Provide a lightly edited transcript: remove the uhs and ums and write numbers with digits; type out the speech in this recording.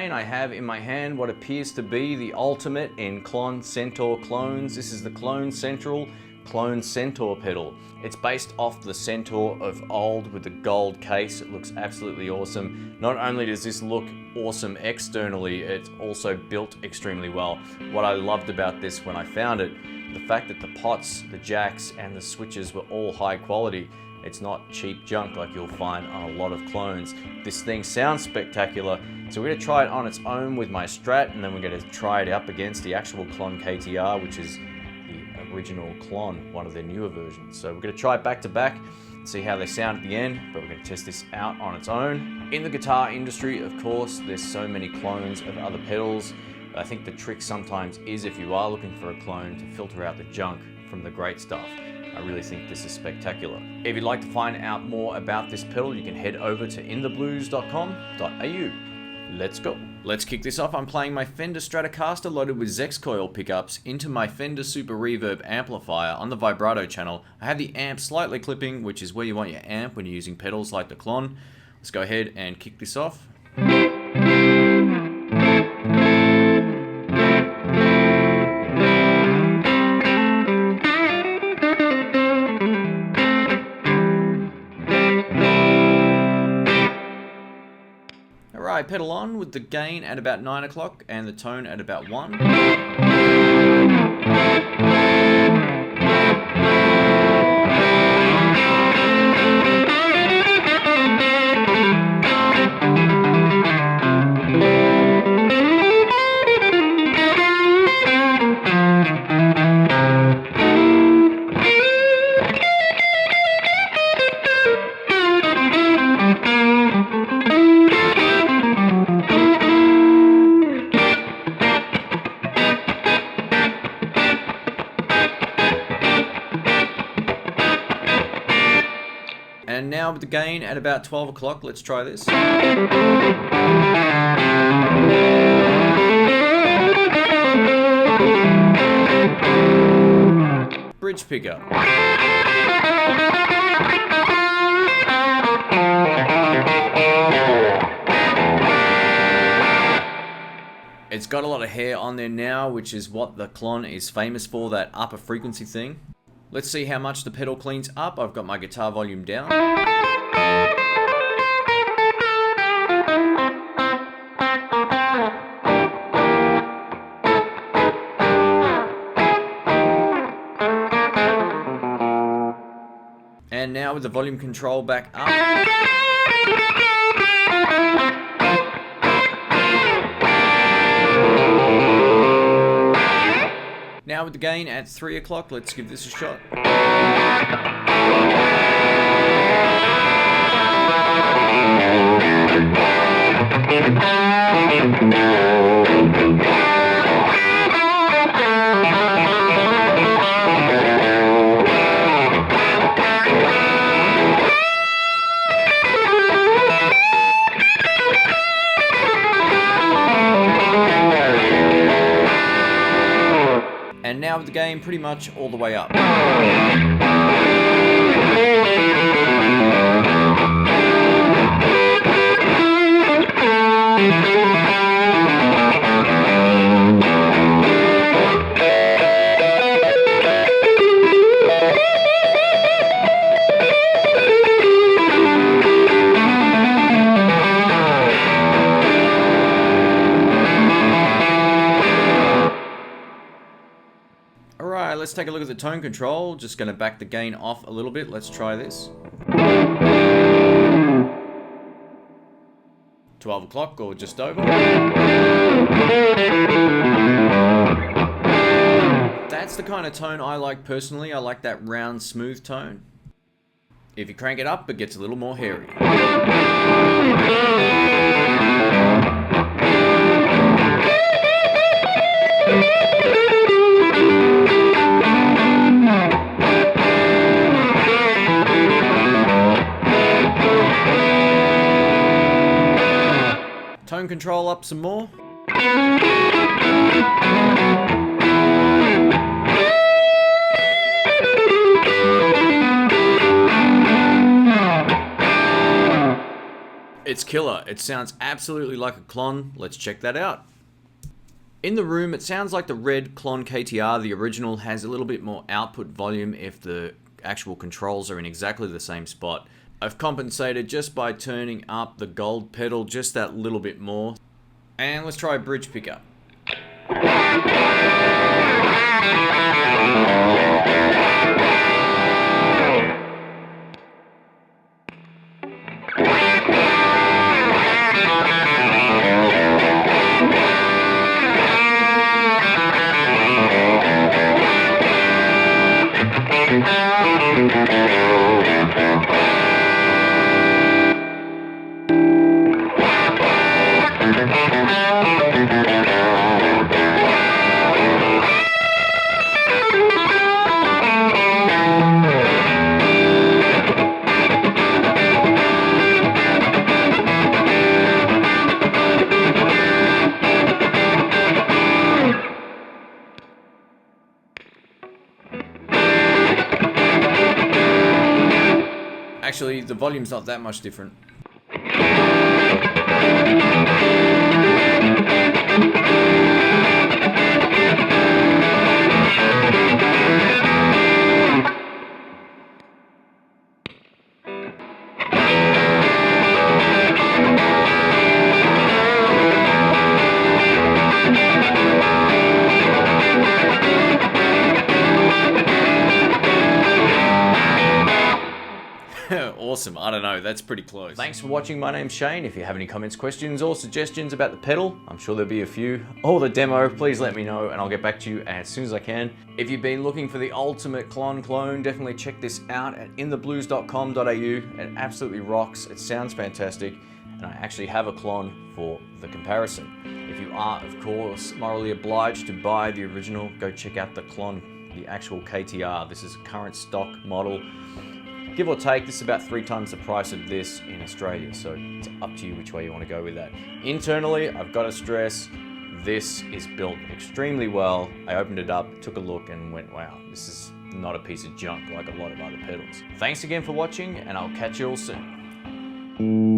again, I have in my hand what appears to be the ultimate in Clone Centaur clones. This is the Clone Centaur pedal. It's based off the Centaur of old with the gold case. It looks absolutely awesome. Not only does this look awesome externally, it's also built extremely well. What I loved about this when I found it, the fact that the pots, the jacks, and the switches were all high quality. It's not cheap junk like you'll find on a lot of clones. This thing sounds spectacular, so we're gonna try it on its own with my Strat, and then we're gonna try it up against the actual Clone KTR, which is the original Clone, one of their newer versions. So we're gonna try it back to back, see how they sound at the end, but we're gonna test this out on its own. In the guitar industry, of course, there's so many clones of other pedals. I think the trick sometimes is, if you are looking for a clone, to filter out the junk from the great stuff. I really think this is spectacular. If you'd like to find out more about this pedal, you can head over to intheblues.com.au. Let's go. Let's kick this off. I'm playing my Fender Stratocaster loaded with Zex coil pickups into my Fender Super Reverb amplifier on the vibrato channel. I have the amp slightly clipping, which is where you want your amp when you're using pedals like the Clone. Let's go ahead and kick this off. Alright, pedal on with the gain at about 9 o'clock and the tone at about 1. And now with the gain at about 12 o'clock, let's try this. Bridge pickup. It's got a lot of hair on there now, which is what the Clone is famous for, that upper frequency thing. Let's see how much the pedal cleans up. I've got my guitar volume down. And now with the volume control back up. Now with the gain at 3 o'clock, let's give this a shot. And now with the gain pretty much all the way up. Alright, let's take a look at the tone control. Just going to back the gain off a little bit. Let's try this. 12 o'clock or just over. That's the kind of tone I like personally. I like that round, smooth tone. If you crank it up, it gets a little more hairy. Tone control up some more. It's killer. It sounds absolutely like a Clone. Let's check that out. In the room, it sounds like the red Clone KTR, the original, has a little bit more output volume if the actual controls are in exactly the same spot. I've compensated just by turning up the gold pedal just that little bit more. And let's try a bridge pickup. Actually, the volume's not that much different. Awesome. I don't know, that's pretty close. Thanks for watching. My name's Shane. If you have any comments, questions, or suggestions about the pedal, I'm sure there'll be a few, or the demo, please let me know and I'll get back to you as soon as I can. If you've been looking for the ultimate clone, definitely check this out at intheblues.com.au. It absolutely rocks. It sounds fantastic. And I actually have a Clone for the comparison. If you are, of course, morally obliged to buy the original, go check out the Clone, the actual KTR. This is a current stock model. Give or take, this is about 3 times the price of this in Australia, so it's up to you which way you want to go with that. Internally, I've got to stress, this is built extremely well. I opened it up, took a look, and went, wow, this is not a piece of junk like a lot of other pedals. Thanks again for watching, and I'll catch you all soon.